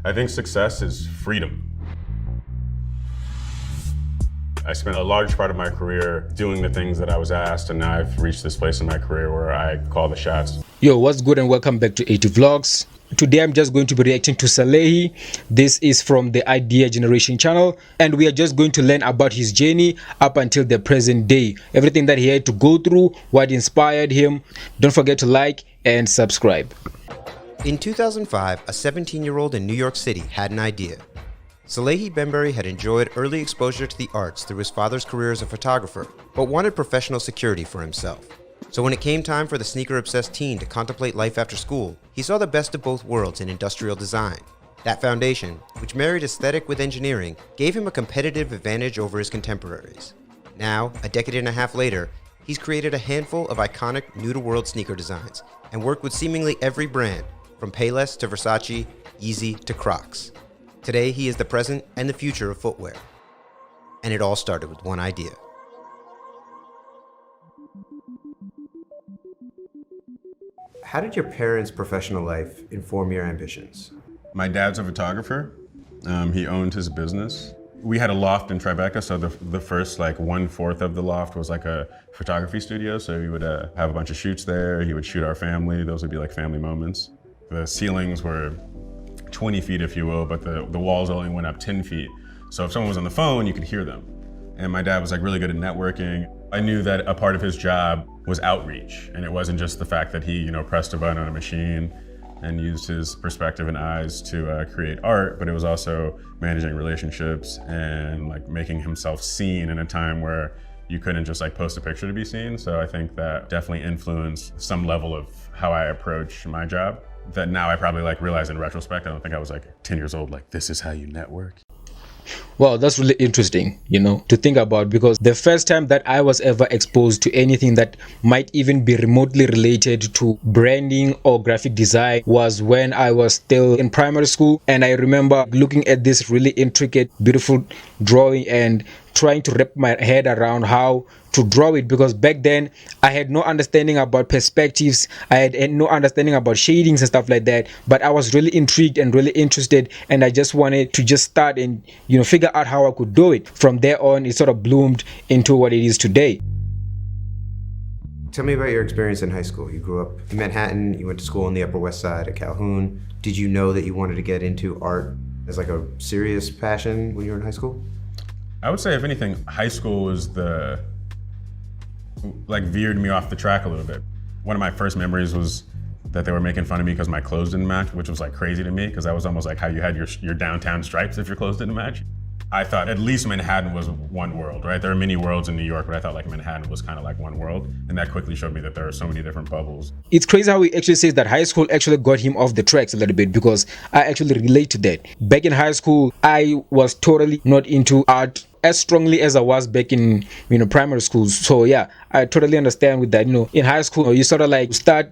I think success is freedom. I spent a large part of my career doing the things that I was asked, and now I've reached this place in my career where I call the shots. Yo, what's good and welcome back to 80 Vlogs. Today I'm just going to be reacting to Salehi. This is from the Idea Generation channel, and we are just going to learn about his journey up until the present day. Everything that he had to go through, what inspired him. Don't forget to like and subscribe. In 2005, a 17-year-old in New York City had an idea. Salehi Bembury had enjoyed early exposure to the arts through his father's career as a photographer, but wanted professional security for himself. So when it came time for the sneaker-obsessed teen to contemplate life after school, he saw the best of both worlds in industrial design. That foundation, which married aesthetic with engineering, gave him a competitive advantage over his contemporaries. Now, a decade and a half later, he's created a handful of iconic new-to-world sneaker designs and worked with seemingly every brand, from Payless to Versace, Yeezy to Crocs. Today, he is the present and the future of footwear. And it all started with one idea. How did your parents' professional life inform your ambitions? My dad's a photographer. He owned his business. We had a loft in Tribeca, so the first like 1/4 of the loft was like a photography studio. So we would have a bunch of shoots there. He would shoot our family. Those would be like family moments. The ceilings were 20 feet, if you will, but the walls only went up 10 feet. So if someone was on the phone, you could hear them. And my dad was like really good at networking. I knew that a part of his job was outreach. And it wasn't just the fact that he, pressed a button on a machine and used his perspective and eyes to create art, but it was also managing relationships and like making himself seen in a time where you couldn't just like post a picture to be seen. So I think that definitely influenced some level of how I approach my job. That now I probably like realize in retrospect. I don't think I was like 10 years old, like this is how you network. Wow, that's really interesting, to think about, because the first time that I was ever exposed to anything that might even be remotely related to branding or graphic design was when I was still in primary school. And I remember looking at this really intricate, beautiful drawing and trying to wrap my head around how to draw it, because back then I had no understanding about perspectives, I had no understanding about shadings and stuff like that, but I was really intrigued and really interested, and I just wanted to just start and figure out how I could do it. From there on, it sort of bloomed into what it is today. Tell me about your experience in high school. You grew up in Manhattan, you went to school on the Upper West Side at Calhoun. Did you know that you wanted to get into art as like a serious passion when you were in high school? I would say if anything, high school was veered me off the track a little bit. One of my first memories was that they were making fun of me because my clothes didn't match, which was like crazy to me, because that was almost like how you had your downtown stripes if your clothes didn't match. I thought at least Manhattan was one world, right? There are many worlds in New York, but I thought like Manhattan was kind of like one world. And that quickly showed me that there are so many different bubbles. It's crazy how he actually says that high school actually got him off the tracks a little bit, because I actually relate to that. Back in high school, I was totally not into art as strongly as I was back in primary school. So yeah, I totally understand with that. In high school, you sort of like start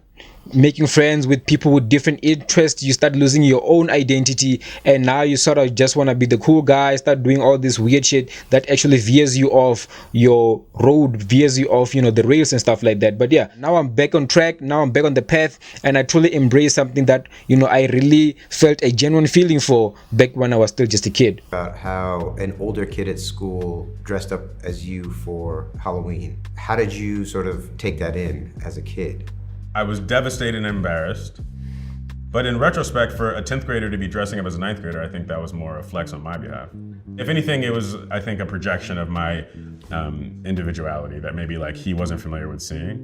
making friends with people with different interests. You start losing your own identity, and now you sort of just want to be the cool guy, start doing all this weird shit that actually veers you off your road, veers you off the rails and stuff like that. But yeah, now I'm back on track, now I'm back on the path, and I truly embrace something that I really felt a genuine feeling for back when I was still just a kid. About how an older kid at school dressed up as you for Halloween. How did you sort of take that in as a kid? I was devastated and embarrassed. But in retrospect, for a 10th grader to be dressing up as a 9th grader, I think that was more a flex on my behalf. If anything, it was, I think, a projection of my individuality that maybe like he wasn't familiar with seeing.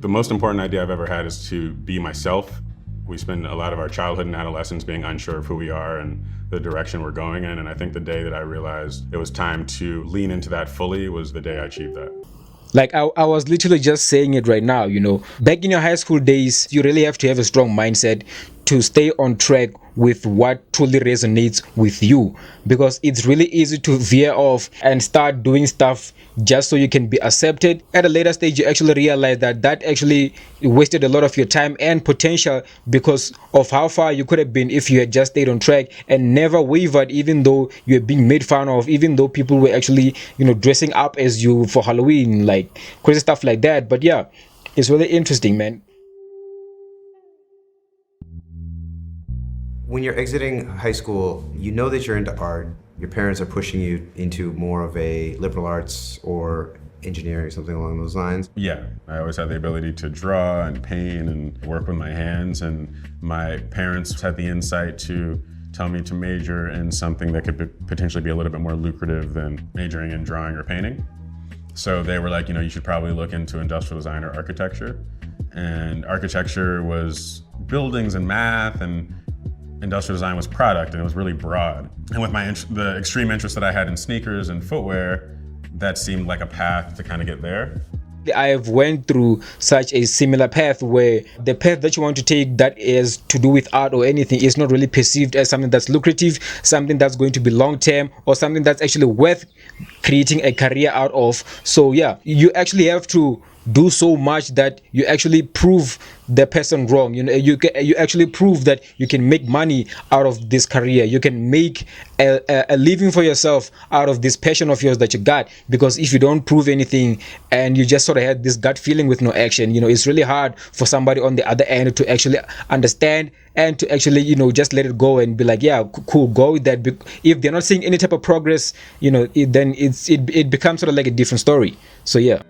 The most important idea I've ever had is to be myself. We spend a lot of our childhood and adolescence being unsure of who we are and the direction we're going in. And I think the day that I realized it was time to lean into that fully was the day I achieved that. Like I was literally just saying it right now, back in your high school days, you really have to have a strong mindset to stay on track with what truly resonates with you, because it's really easy to veer off and start doing stuff just so you can be accepted. At a later stage, you actually realize that actually wasted a lot of your time and potential, because of how far you could have been if you had just stayed on track and never wavered, even though you were being made fun of, even though people were actually dressing up as you for Halloween, like crazy stuff like that. But yeah, it's really interesting, man. When you're exiting high school, you know that you're into art. Your parents are pushing you into more of a liberal arts or engineering, something along those lines. Yeah, I always had the ability to draw and paint and work with my hands, and my parents had the insight to tell me to major in something that could potentially be a little bit more lucrative than majoring in drawing or painting. So they were like, you should probably look into industrial design or architecture. And architecture was buildings and math, and industrial design was product, and it was really broad. And with the extreme interest that I had in sneakers and footwear, that seemed like a path to kind of get there. I have went through such a similar path where the path that you want to take that is to do with art or anything is not really perceived as something that's lucrative, something that's going to be long term, or something that's actually worth creating a career out of. So yeah, you actually have to do so much that you actually prove the person wrong. You actually prove that you can make money out of this career. You can make a living for yourself out of this passion of yours that you got. Because if you don't prove anything and you just sort of had this gut feeling with no action, it's really hard for somebody on the other end to actually understand and to actually just let it go and be like, yeah, cool, go with that. If they're not seeing any type of progress, then it becomes sort of like a different story. So yeah.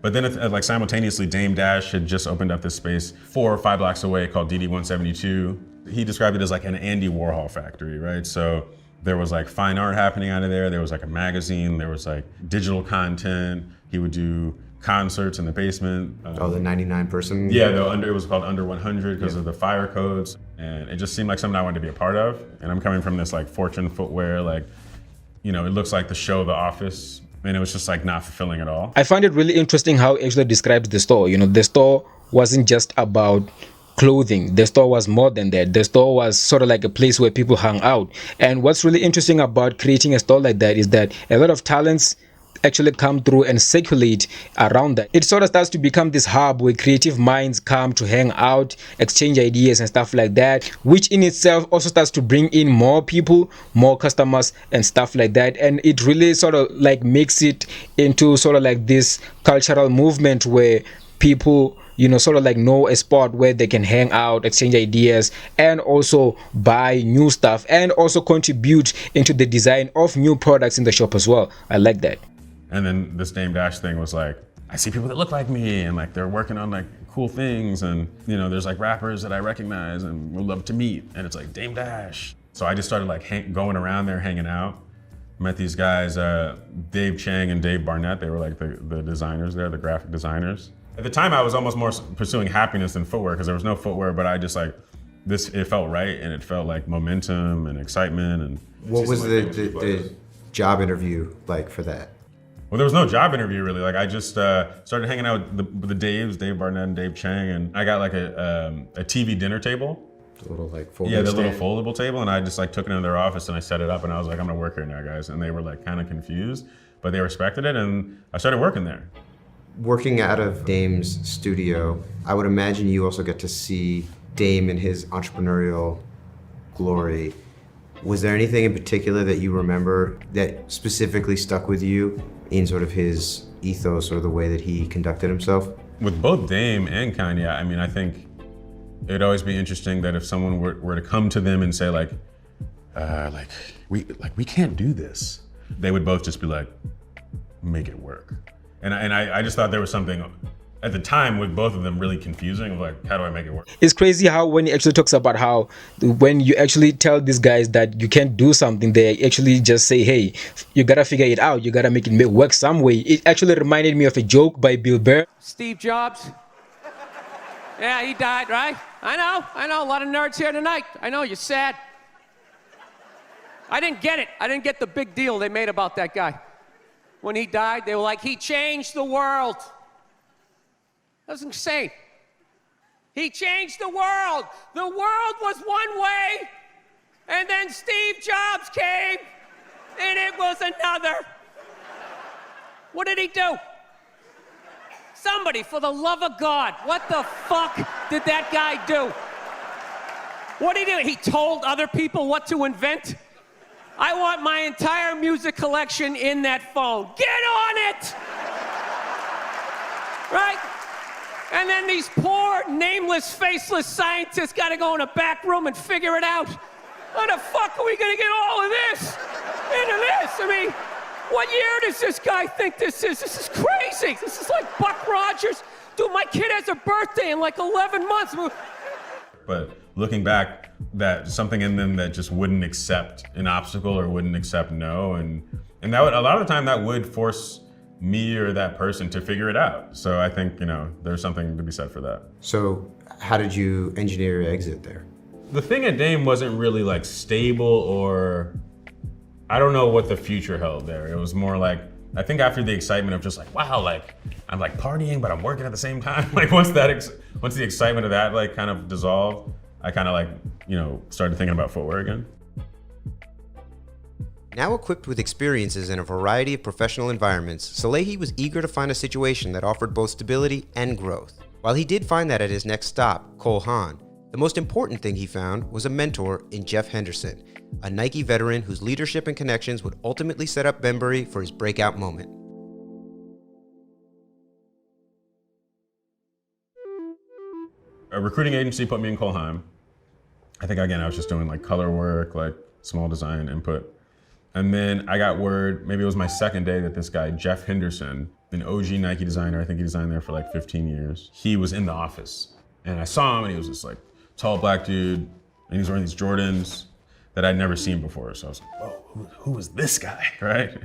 But then, like simultaneously, Dame Dash had just opened up this space 4 or 5 blocks away called DD172. He described it as like an Andy Warhol factory, right? So there was like fine art happening out of there. There was like a magazine. There was like digital content. He would do concerts in the basement. The 99 person? Yeah, it was called Under 100 because of the fire codes. And it just seemed like something I wanted to be a part of. And I'm coming from this like Fortune footwear, like, it looks like the show The Office. And it was just like not fulfilling at all. I find it really interesting how he actually described the store. The store wasn't just about clothing. The store was more than that. The store was sort of like a place where people hung out. And what's really interesting about creating a store like that is that a lot of talents actually come through and circulate around that. It sort of starts to become this hub where creative minds come to hang out, exchange ideas and stuff like that, which in itself also starts to bring in more people, more customers and stuff like that. And it really sort of like makes it into sort of like this cultural movement where people sort of like know a spot where they can hang out, exchange ideas, and also buy new stuff, and also contribute into the design of new products in the shop as well. I like that. And then this Dame Dash thing was like, I see people that look like me and like they're working on like cool things, and there's like rappers that I recognize and would love to meet, and it's like Dame Dash. So I just started like going around there hanging out. Met these guys, Dave Chang and Dave Barnett. They were like the designers there, the graphic designers. At the time I was almost more pursuing happiness than footwear because there was no footwear, but I just like, it felt right, and it felt like momentum and excitement. And what was the job interview like for that? Well, there was no job interview really. Like I just started hanging out with the Daves, Dave Barnett and Dave Chang, and I got like a TV dinner table. The little like foldable little foldable table, and I just like took it into their office and I set it up, and I was like, I'm gonna work here now, guys. And they were like kind of confused, but they respected it, and I started working there. Working out of Dame's studio, I would imagine you also get to see Dame in his entrepreneurial glory. Was there anything in particular that you remember that specifically stuck with you in sort of his ethos or the way that he conducted himself? With both Dame and Kanye, I mean, I think it'd always be interesting that if someone were to come to them and say we can't do this, they would both just be like, make it work. And I just thought there was something at the time with both of them really confusing of like, how do I make it work? It's crazy how when he actually talks about how when you actually tell these guys that you can't do something, they actually just say, hey, you gotta figure it out, you gotta make it work some way. It actually reminded me of a joke by Bill Burr. Steve Jobs. Yeah, he died, right? I know, a lot of nerds here tonight. I know, you're sad. I didn't get it. I didn't get the big deal they made about that guy. When he died, they were like, he changed the world. That was insane. He changed the world. The world was one way, and then Steve Jobs came, and it was another. What did he do? Somebody, for the love of God, what the fuck did that guy do? What did he do? He told other people what to invent? I want my entire music collection in that phone. Get on it! Right? And then these poor, nameless, faceless scientists gotta go in a back room and figure it out. How the fuck are we gonna get all of this into this? I mean, what year does this guy think this is? This is crazy. This is like Buck Rogers. Dude, my kid has a birthday in like 11 months. But looking back, that something in them that just wouldn't accept an obstacle or wouldn't accept no, and that would, a lot of the time that would force me or that person to figure it out. So I think, there's something to be said for that. So how did you engineer your exit there? The thing at Dame wasn't really like stable, or I don't know what the future held there. It was more like, I think after the excitement of just like, wow, like I'm like partying, but I'm working at the same time. Like once the excitement of that like kind of dissolved, I kind of like, started thinking about footwear again. Now equipped with experiences in a variety of professional environments, Salehi was eager to find a situation that offered both stability and growth. While he did find that at his next stop, Cole Haan, the most important thing he found was a mentor in Jeff Henderson, a Nike veteran whose leadership and connections would ultimately set up Bembury for his breakout moment. A recruiting agency put me in Cole Haan. I think again, I was just doing like color work, like small design input. And then I got word, maybe it was my second day, that this guy, Jeff Henderson, an OG Nike designer, I think he designed there for like 15 years. He was in the office and I saw him and he was this like tall black dude and he was wearing these Jordans that I'd never seen before. So I was like, whoa, who is this guy, right?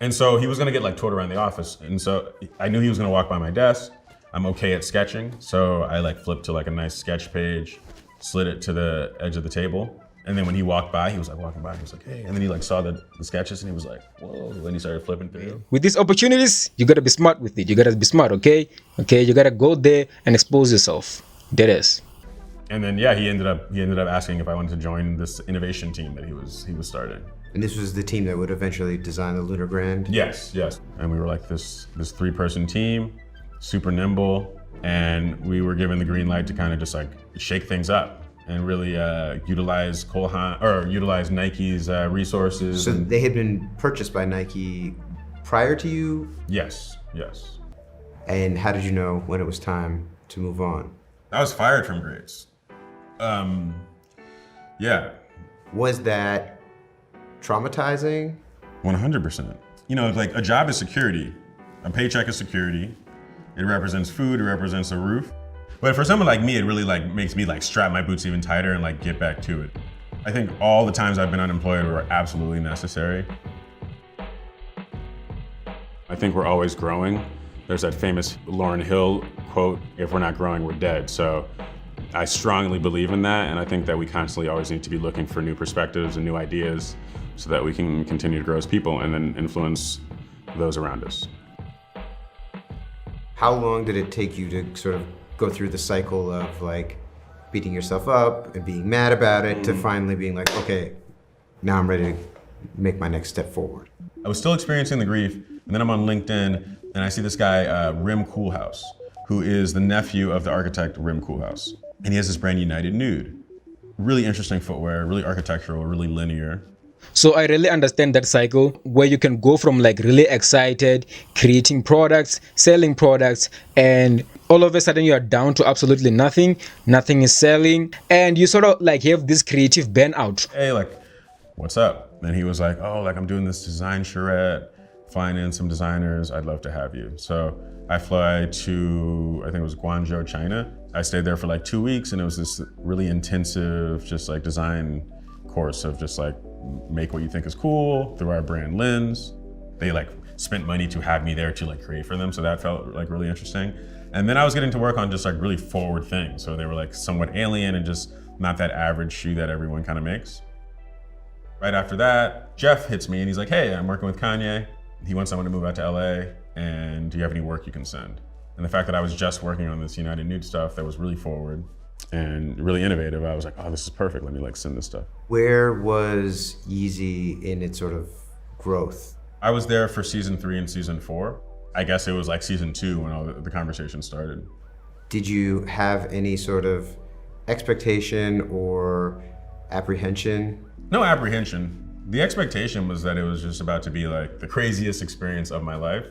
And so he was gonna get like toured around the office. And so I knew he was gonna walk by my desk. I'm okay at sketching. So I like flipped to like a nice sketch page, slid it to the edge of the table. And then when he walked by, he was like walking by, he was like, hey. And then he like saw the sketches and he was like, whoa. Then he started flipping through. With these opportunities, you gotta be smart with it. You gotta be smart, okay? Okay, you gotta go there and expose yourself. That is. And then yeah, he ended up asking if I wanted to join this innovation team that he was starting. And this was the team that would eventually design the Lunar Grand? Yes. And we were like this 3-person team, super nimble, and we were given the green light to kind of just like shake things up and really utilize utilize Nike's resources. So they had been purchased by Nike prior to you? Yes. And how did you know when it was time to move on? I was fired from Grades. Yeah. Was that traumatizing? 100%. Like a job is security. A paycheck is security. It represents food, it represents a roof. But for someone like me, it really like makes me like strap my boots even tighter and like get back to it. I think all the times I've been unemployed were absolutely necessary. I think we're always growing. There's that famous Lauryn Hill quote, if we're not growing, we're dead. So I strongly believe in that, and I think that we constantly always need to be looking for new perspectives and new ideas so that we can continue to grow as people and then influence those around us. How long did it take you to sort of go through the cycle of like beating yourself up and being mad about it to finally being like, okay, now I'm ready to make my next step forward? I was still experiencing the grief, and then I'm on LinkedIn and I see this guy, Rim Koolhaus, who is the nephew of the architect Rim Koolhaus. And he has this brand United Nude. Really interesting footwear, really architectural, really linear. So I really understand that cycle where you can go from like really excited, creating products, selling products, and all of a sudden you are down to absolutely nothing. Nothing is selling. And you sort of like have this creative burnout. Hey, like, what's up? And he was like, oh, like I'm doing this design charrette, flying in some designers, I'd love to have you. So I fly to, I think it was Guangzhou, China. I stayed there for like 2 weeks and it was this really intensive, just like design course of just like make what you think is cool through our brand lens. They like spent money to have me there to like create for them. So that felt like really interesting. And then I was getting to work on just like really forward things. So they were like somewhat alien and just not that average shoe that everyone kind of makes. Right after that, Jeff hits me and he's like, hey, I'm working with Kanye. He wants someone to move out to LA and do you have any work you can send? And the fact that I was just working on this United Nude stuff that was really forward and really innovative, I was like, oh, this is perfect. Let me like send this stuff. Where was Yeezy in its sort of growth? I was there for season 3 and season 4. I guess it was like season 2 when all the conversation started. Did you have any sort of expectation or apprehension? No apprehension. The expectation was that it was just about to be like the craziest experience of my life.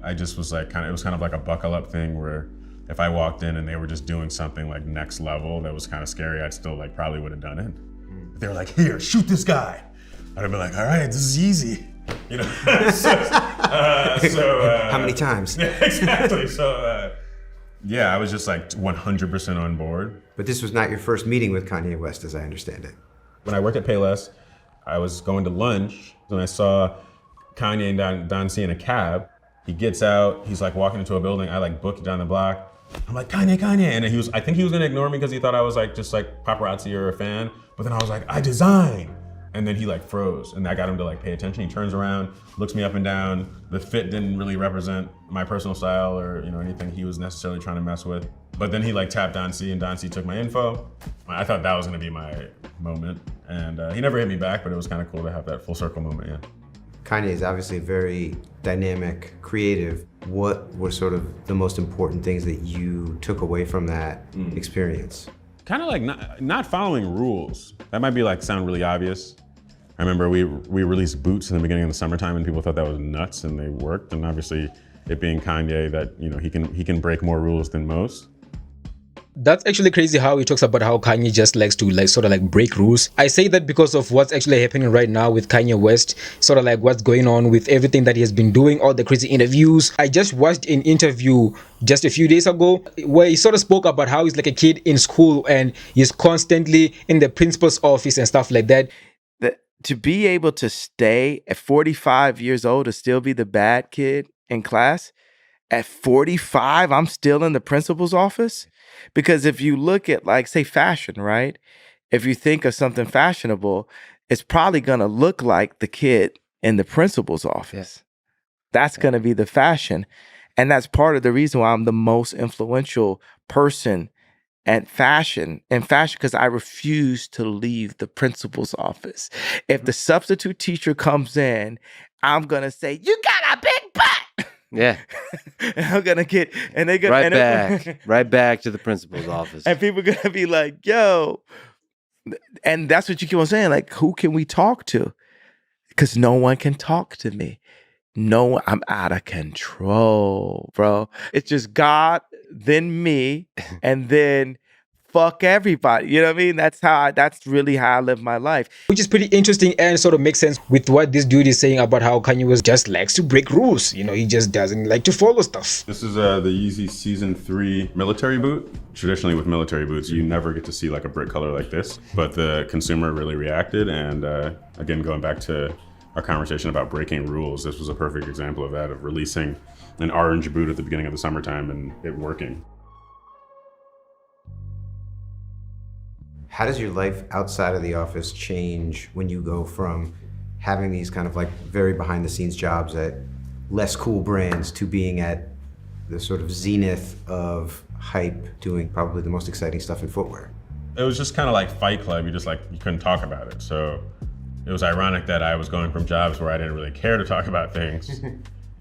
I just was like, it was kind of like a buckle up thing where if I walked in and they were just doing something like next level that was kind of scary, I'd still like probably would have done it. They were like, here, shoot this guy. I'd be like, all right, this is Yeezy. You know, How many times? Exactly. So, yeah, I was just like 100% on board. But this was not your first meeting with Kanye West, as I understand it. When I worked at Payless, I was going to lunch and I saw Kanye and Don C in a cab. He gets out, he's like walking into a building. I like booked down the block. I'm like, Kanye. And I think he was gonna ignore me because he thought I was like, just like paparazzi or a fan. But then I was like, I design. And then he like froze and that got him to like pay attention. He turns around, looks me up and down. The fit didn't really represent my personal style or anything he was necessarily trying to mess with. But then he like tapped Don C and Don C took my info. I thought that was gonna be my moment. And he never hit me back, but it was kind of cool to have that full circle moment, yeah. Kanye is obviously very dynamic, creative. What were sort of the most important things that you took away from that experience? Kind of like not following rules. That might be like sound really obvious. I remember we released boots in the beginning of the summertime and people thought that was nuts and they worked. And obviously it being Kanye that, he can break more rules than most. That's actually crazy how he talks about how Kanye just likes to like sort of like break rules. I say that because of what's actually happening right now with Kanye West, sort of like what's going on with everything that he has been doing, all the crazy interviews. I just watched an interview just a few days ago where he sort of spoke about how he's like a kid in school and he's constantly in the principal's office and stuff like that. To be able to stay at 45 years old to still be the bad kid in class, at 45, I'm still in the principal's office? Because if you look at, like, say, fashion, right? If you think of something fashionable, it's probably going to look like the kid in the principal's office. That's going to be the fashion. And that's part of the reason why I'm the most influential person at fashion, because I refuse to leave the principal's office. If the substitute teacher comes in, I'm going to say, you got a big butt. Yeah. And I'm gonna get, and they're gonna right back to the principal's office. And people are gonna be like, yo, and that's what you keep on saying, like, who can we talk to? Because no one can talk to me. No, I'm out of control, bro. It's just God, then me, and then fuck everybody. You know what I mean? That's really how I live my life. Which is pretty interesting and sort of makes sense with what this dude is saying about how Kanye West just likes to break rules. He just doesn't like to follow stuff. This is the Yeezy Season 3 military boot. Traditionally with military boots, you never get to see like a brick color like this, but the consumer really reacted. And again, going back to our conversation about breaking rules, this was a perfect example of that, of releasing an orange boot at the beginning of the summertime and it working. How does your life outside of the office change when you go from having these kind of like very behind the scenes jobs at less cool brands to being at the sort of zenith of hype, doing probably the most exciting stuff in footwear? It was just kind of like Fight Club. You couldn't talk about it. So it was ironic that I was going from jobs where I didn't really care to talk about things,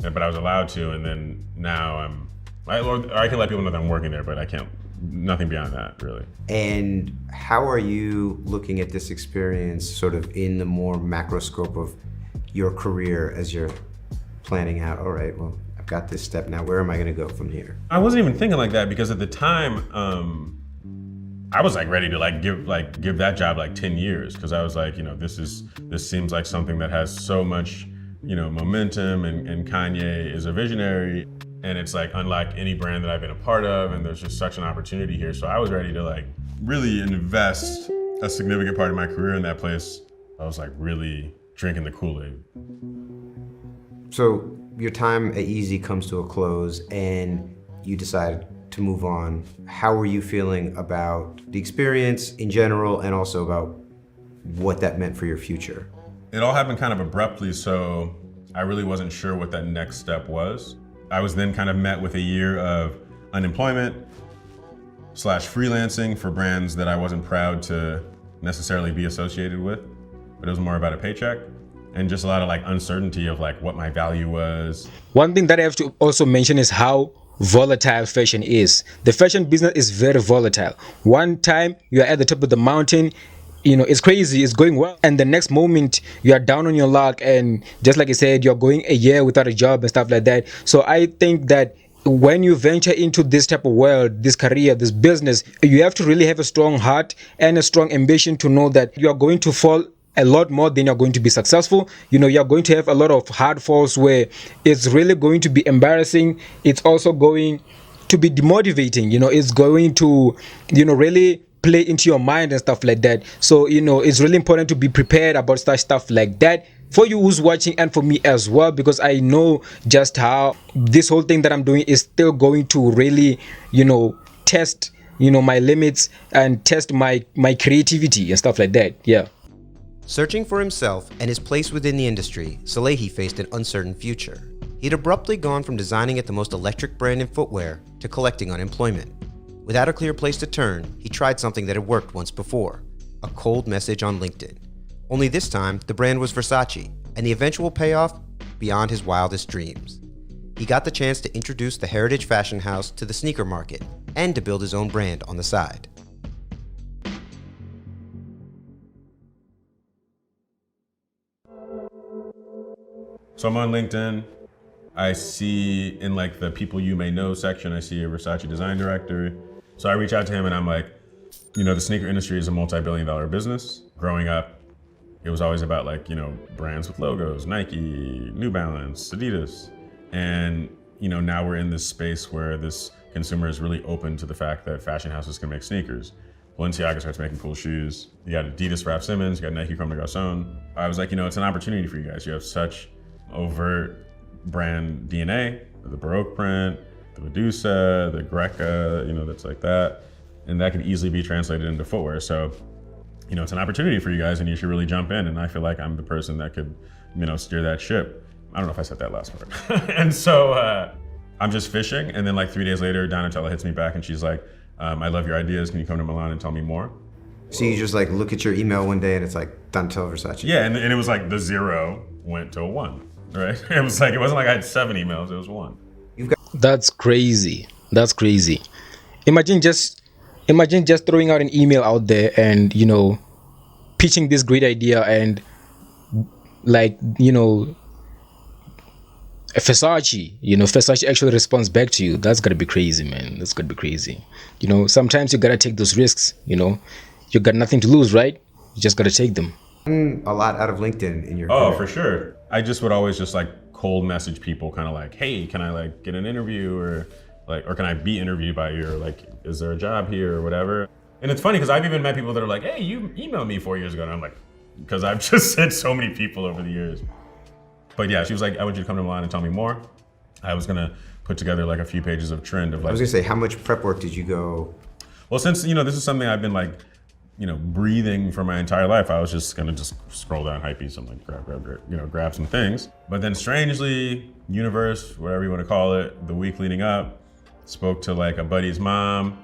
but I was allowed to. And then now I can let people know that I'm working there, but I can't. Nothing beyond that, really. And how are you looking at this experience sort of in the more macro scope of your career as you're planning out, all right, well, I've got this step now, where am I gonna go from here? I wasn't even thinking like that because at the time, I was like ready to give that job like 10 years because I was like, this seems like something that has so much, momentum and Kanye is a visionary. And it's like unlike any brand that I've been a part of, and there's just such an opportunity here. So I was ready to like really invest a significant part of my career in that place. I was like really drinking the Kool-Aid. So your time at Yeezy comes to a close and you decide to move on. How were you feeling about the experience in general and also about what that meant for your future? It all happened kind of abruptly, so I really wasn't sure what that next step was. I was then kind of met with a year of unemployment / freelancing for brands that I wasn't proud to necessarily be associated with, but it was more about a paycheck and just a lot of like uncertainty of like what my value was. One thing that I have to also mention is how volatile fashion is. The fashion business is very volatile. One time you're at the top of the mountain, it's crazy, it's going well, and the next moment you are down on your luck, and just like I said, you're going a year without a job and stuff like that. So I think that when you venture into this type of world, this career, this business, you have to really have a strong heart and a strong ambition to know that you are going to fall a lot more than you're going to be successful. You're going to have a lot of hard falls where it's really going to be embarrassing. It's also going to be demotivating. It's going to, really play into your mind and stuff like that. So, it's really important to be prepared about such stuff like that for you who's watching and for me as well, because I know just how this whole thing that I'm doing is still going to really, test, my limits and test my creativity and stuff like that. Yeah. Searching for himself and his place within the industry, Salehi faced an uncertain future. He'd abruptly gone from designing at the most electric brand in footwear to collecting unemployment. Without a clear place to turn, he tried something that had worked once before, a cold message on LinkedIn. Only this time, the brand was Versace, and the eventual payoff beyond his wildest dreams. He got the chance to introduce the heritage fashion house to the sneaker market and to build his own brand on the side. So I'm on LinkedIn. I see in like the people you may know section, I see a Versace design director. So I reach out to him and I'm like, the sneaker industry is a multi-billion-dollar business. Growing up, it was always about like, brands with logos, Nike, New Balance, Adidas. And, now we're in this space where this consumer is really open to the fact that fashion houses can make sneakers. Balenciaga starts making cool shoes. You got Adidas, Raf Simons, you got Nike, Comme des Garçons. I was like, it's an opportunity for you guys. You have such overt brand DNA, the Baroque print, the Medusa, the Greca, that's like that. And that could easily be translated into footwear. So, it's an opportunity for you guys and you should really jump in. And I feel like I'm the person that could, steer that ship. I don't know if I said that last part. And so I'm just fishing. And then like 3 days later, Donatella hits me back and she's like, I love your ideas. Can you come to Milan and tell me more? So you just like look at your email one day and it's like Donatella Versace. Yeah, and it was like the 0 went to a 1, right? It wasn't like I had 7 emails, it was 1. That's crazy. That's crazy. Imagine just throwing out an email out there and, pitching this great idea and like, Versace actually responds back to you. That's gotta be crazy, man. That's gotta be crazy. Sometimes you gotta take those risks, you got nothing to lose, right? You just gotta take them. A lot out of LinkedIn in your career. For sure. I just would always just like cold message people kind of like, hey, can I like get an interview or can I be interviewed by you, or like, is there a job here or whatever? And it's funny because I've even met people that are like, hey, you emailed me 4 years ago. And I'm like, because I've just said so many people over the years. But yeah, she was like, I want you to come to Milan and tell me more. I was gonna put together like a few pages of trend of like. I was gonna say, how much prep work did you go? Well, since, this is something I've been like, breathing for my entire life, I was just gonna scroll down Hypebeast and like grab some things. But then strangely, universe, whatever you want to call it, the week leading up, spoke to like a buddy's mom,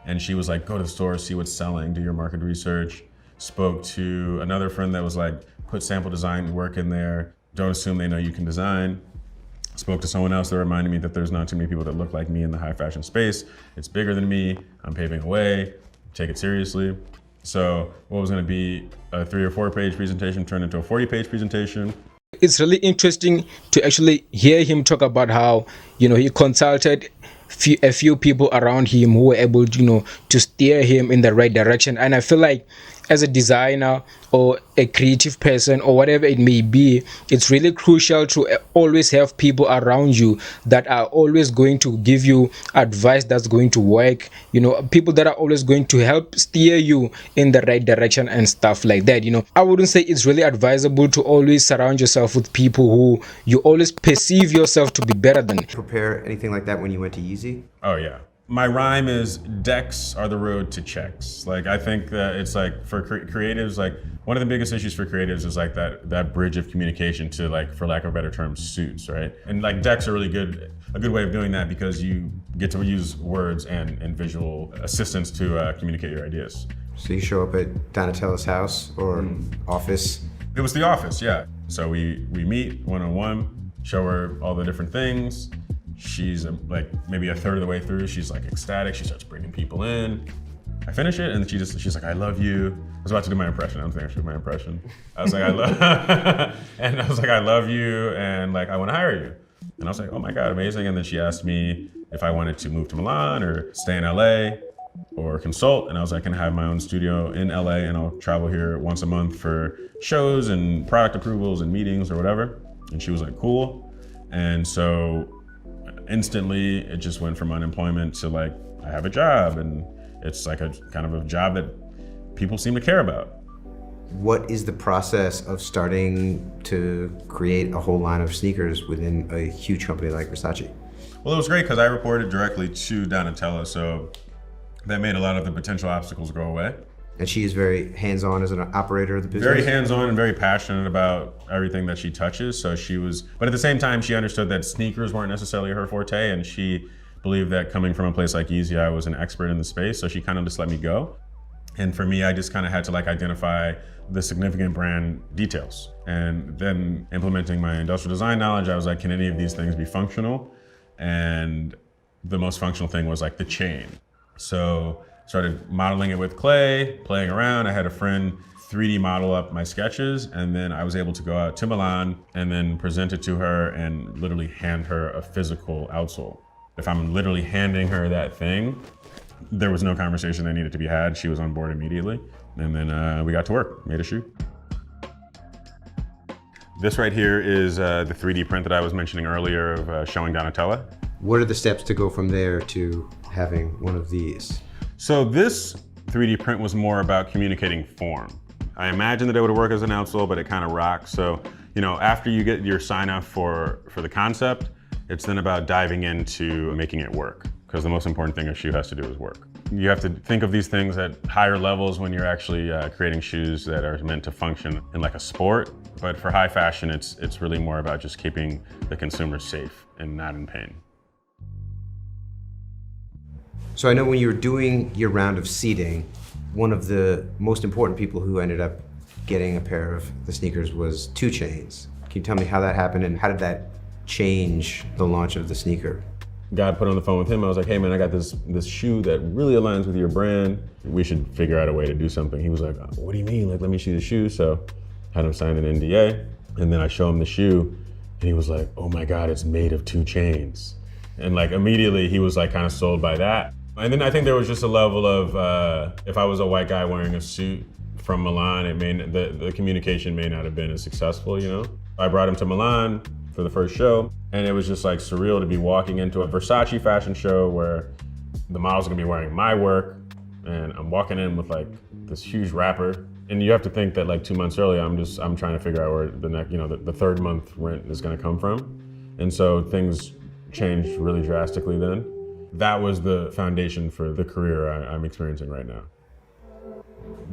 and she was like, go to the store, see what's selling, do your market research. Spoke to another friend that was like, put sample design work in there. Don't assume they know you can design. Spoke to someone else that reminded me that there's not too many people that look like me in the high fashion space. It's bigger than me. I'm paving a way. Take it seriously. So what was going to be a 3 or 4 page presentation turned into a 40-page presentation. It's really interesting to actually hear him talk about how, he consulted a few people around him who were able, to steer him in the right direction. And I feel like as a designer or a creative person or whatever it may be, it's really crucial to always have people around you that are always going to give you advice that's going to work, people that are always going to help steer you in the right direction and stuff like that. I wouldn't say it's really advisable to always surround yourself with people who you always perceive yourself to be better than. Prepare anything like that when you went to Yeezy? Oh yeah. My rhyme is decks are the road to checks. Like, I think that it's like for creatives, like one of the biggest issues for creatives is like that bridge of communication to, like, for lack of a better term, suits, right? And like decks are really a good way of doing that because you get to use words and visual assistance to communicate your ideas. So you show up at Donatella's house or office? It was the office, yeah. So we meet one-on-one, show her all the different things. She's like maybe a third of the way through. She's like ecstatic. She starts bringing people in. I finish it and she's like, I love you. I was about to do my impression. I don't think I should do my impression. I was like, I love you and like, I want to hire you. And I was like, oh my God, amazing. And then she asked me if I wanted to move to Milan or stay in LA or consult. And I was like, can I have my own studio in LA and I'll travel here once a month for shows and product approvals and meetings or whatever. And she was like, cool. And so instantly it just went from unemployment to like, I have a job, and it's like a kind of a job that people seem to care about. What is the process of starting to create a whole line of sneakers within a huge company like Versace? Well, it was great because I reported directly to Donatella, so that made a lot of the potential obstacles go away. And she is very hands-on as an operator of the business? Very hands-on and very passionate about everything that she touches. So she was, but at the same time, she understood that sneakers weren't necessarily her forte, and she believed that coming from a place like Yeezy, I was an expert in the space, so she kind of just let me go. And for me, I just kind of had to like identify the significant brand details. And then implementing my industrial design knowledge, I was like, can any of these things be functional? And the most functional thing was like the chain. So started modeling it with clay, playing around. I had a friend 3D model up my sketches, and then I was able to go out to Milan and then present it to her and literally hand her a physical outsole. If I'm literally handing her that thing, there was no conversation that needed to be had. She was on board immediately. And then we got to work, made a shoe. This right here is the 3D print that I was mentioning earlier of showing Donatella. What are the steps to go from there to having one of these? So this 3D print was more about communicating form. I imagined that it would work as an outsole, but it kind of rocks. So, you know, after you get your sign off for the concept, it's then about diving into making it work, because the most important thing a shoe has to do is work. You have to think of these things at higher levels when you're actually creating shoes that are meant to function in like a sport. But for high fashion, it's really more about just keeping the consumer safe and not in pain. So I know when you were doing your round of seeding, one of the most important people who ended up getting a pair of the sneakers was 2 Chainz. Can you tell me how that happened and how did that change the launch of the sneaker? God put on the phone with him. I was like, hey man, I got this shoe that really aligns with your brand. We should figure out a way to do something. He was like, what do you mean? Like, let me see the shoe. So had him sign an NDA, and then I show him the shoe, and he was like, oh my God, it's made of 2 Chainz. And like immediately he was like kind of sold by that. And then I think there was just a level of, if I was a white guy wearing a suit from Milan, the communication may not have been as successful, you know? I brought him to Milan for the first show, and it was just like surreal to be walking into a Versace fashion show where the models are gonna be wearing my work, and I'm walking in with like this huge wrapper. And you have to think that like 2 months earlier, I'm trying to figure out where the next, you know, the 3rd month rent is gonna come from. And so things changed really drastically then. That was the foundation for the career I'm experiencing right now.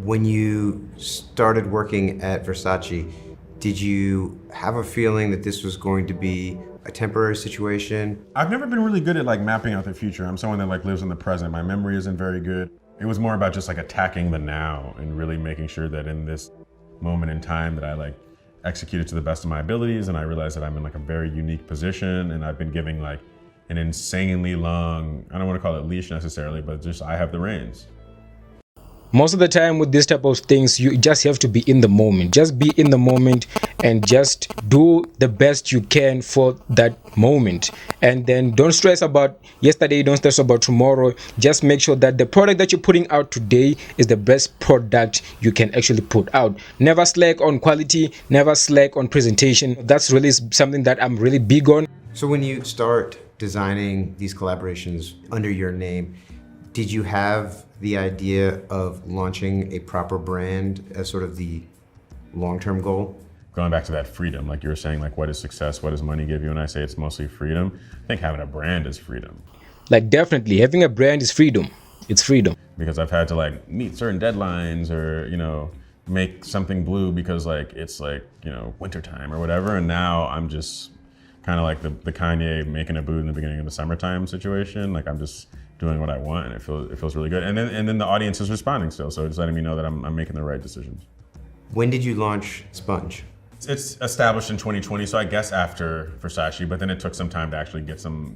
When you started working at Versace, did you have a feeling that this was going to be a temporary situation? I've never been really good at like mapping out the future. I'm someone that like lives in the present. My memory isn't very good. It was more about just like attacking the now and really making sure that in this moment in time that I like executed to the best of my abilities, and I realized that I'm in like a very unique position, and I've been giving like an insanely long, I don't want to call it leash necessarily, but just I have the reins. Most of the time with this type of things, you just have to be in the moment. Just be in the moment and just do the best you can for that moment. And then don't stress about yesterday, don't stress about tomorrow. Just make sure that the product that you're putting out today is the best product you can actually put out. Never slack on quality, never slack on presentation. That's really something that I'm really big on. So when you start designing these collaborations under your name, did you have the idea of launching a proper brand as sort of the long-term goal? Going back to that freedom, like you were saying, like what is success, what does money give you? And I say it's mostly freedom. I think having a brand is freedom. Like definitely, having a brand is freedom. It's freedom. Because I've had to like meet certain deadlines or, you know, make something blue because like it's like, you know, wintertime or whatever. And now I'm just kind of like the Kanye making a boot in the beginning of the summertime situation. Like I'm just doing what I want, and it feels really good. And then the audience is responding still, so it's letting me know that I'm making the right decisions. When did you launch Sponge? It's established in 2020, so I guess after Versace, but then it took some time to actually get some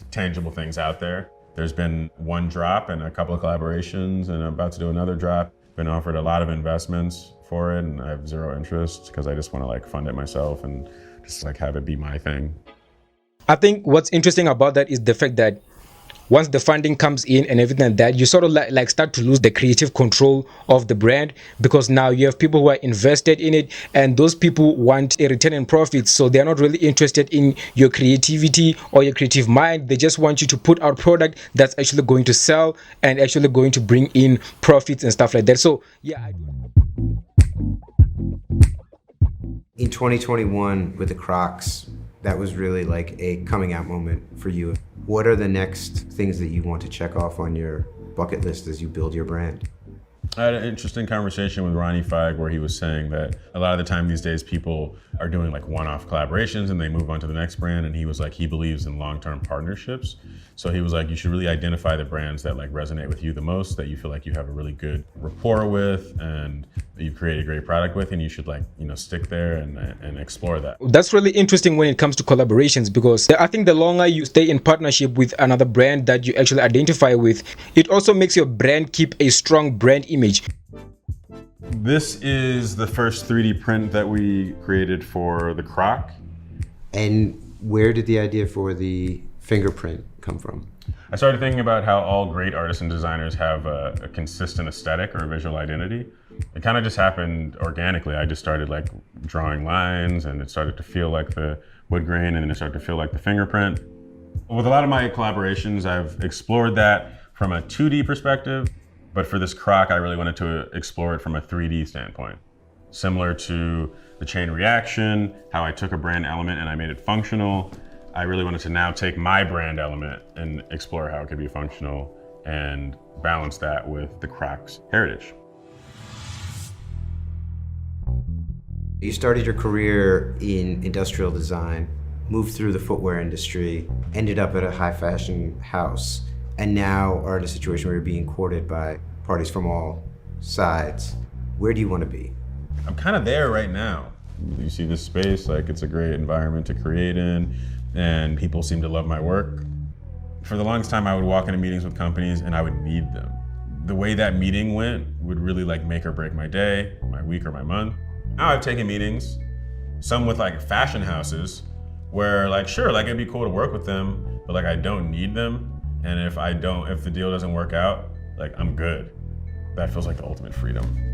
tangible things out there. There's been 1 drop and a couple of collaborations, and I'm about to do another drop. Been offered a lot of investments for it, and I have 0 interest because I just want to like fund it myself and just like have it be my thing. I think what's interesting about that is the fact that once the funding comes in and everything like that, you sort of like start to lose the creative control of the brand, because now you have people who are invested in it, and those people want a return in profits, so they're not really interested in your creativity or your creative mind. They just want you to put out product that's actually going to sell and actually going to bring in profits and stuff like that. So yeah, In 2021 with the Crocs, that was really like a coming out moment for you. What are the next things that you want to check off on your bucket list as you build your brand? I had an interesting conversation with Ronnie Feig where he was saying that a lot of the time these days people are doing like one-off collaborations and they move on to the next brand, and he was like, he believes in long-term partnerships. So he was like, you should really identify the brands that like resonate with you the most, that you feel like you have a really good rapport with and that you've created a great product with, and you should like, you know, stick there and explore that. that's really interesting when it comes to collaborations, because I think the longer you stay in partnership with another brand that you actually identify with, it also makes your brand keep a strong brand image. This is the first 3D print that we created for the Croc. And where did the idea for the fingerprint come from? I started thinking about how all great artists and designers have a consistent aesthetic or a visual identity. It kind of just happened organically. I just started like drawing lines, and it started to feel like the wood grain, and then it started to feel like the fingerprint. With a lot of my collaborations, I've explored that from a 2D perspective, but for this Croc, I really wanted to explore it from a 3D standpoint. Similar to the chain reaction, how I took a brand element and I made it functional, I really wanted to now take my brand element and explore how it could be functional and balance that with the Croc's heritage. You started your career in industrial design, moved through the footwear industry, ended up at a high fashion house, and now are in a situation where you're being courted by parties from all sides. Where do you want to be? I'm kind of there right now. You see this space, like it's a great environment to create in, and people seem to love my work. For the longest time, I would walk into meetings with companies and I would need them. The way that meeting went would really like make or break my day, my week, or my month. Now I've taken meetings, some with like fashion houses, where like, sure, like it'd be cool to work with them, but like I don't need them. And if the deal doesn't work out, like I'm good. That feels like the ultimate freedom.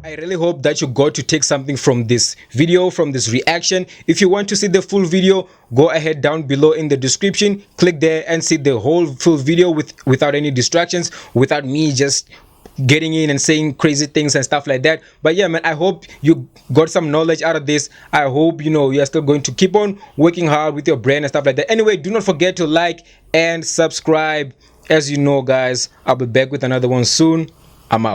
I really hope that you got to take something from this video, from this reaction. If you want to see the full video, go ahead down below in the description, click there and see the whole full video without any distractions, without me just getting in and saying crazy things and stuff like that. But yeah, man, I hope you got some knowledge out of this. I hope you're still going to keep on working hard with your brand and stuff like that. Anyway, do not forget to like and subscribe. As you know, guys, I'll be back with another one soon. I'm out.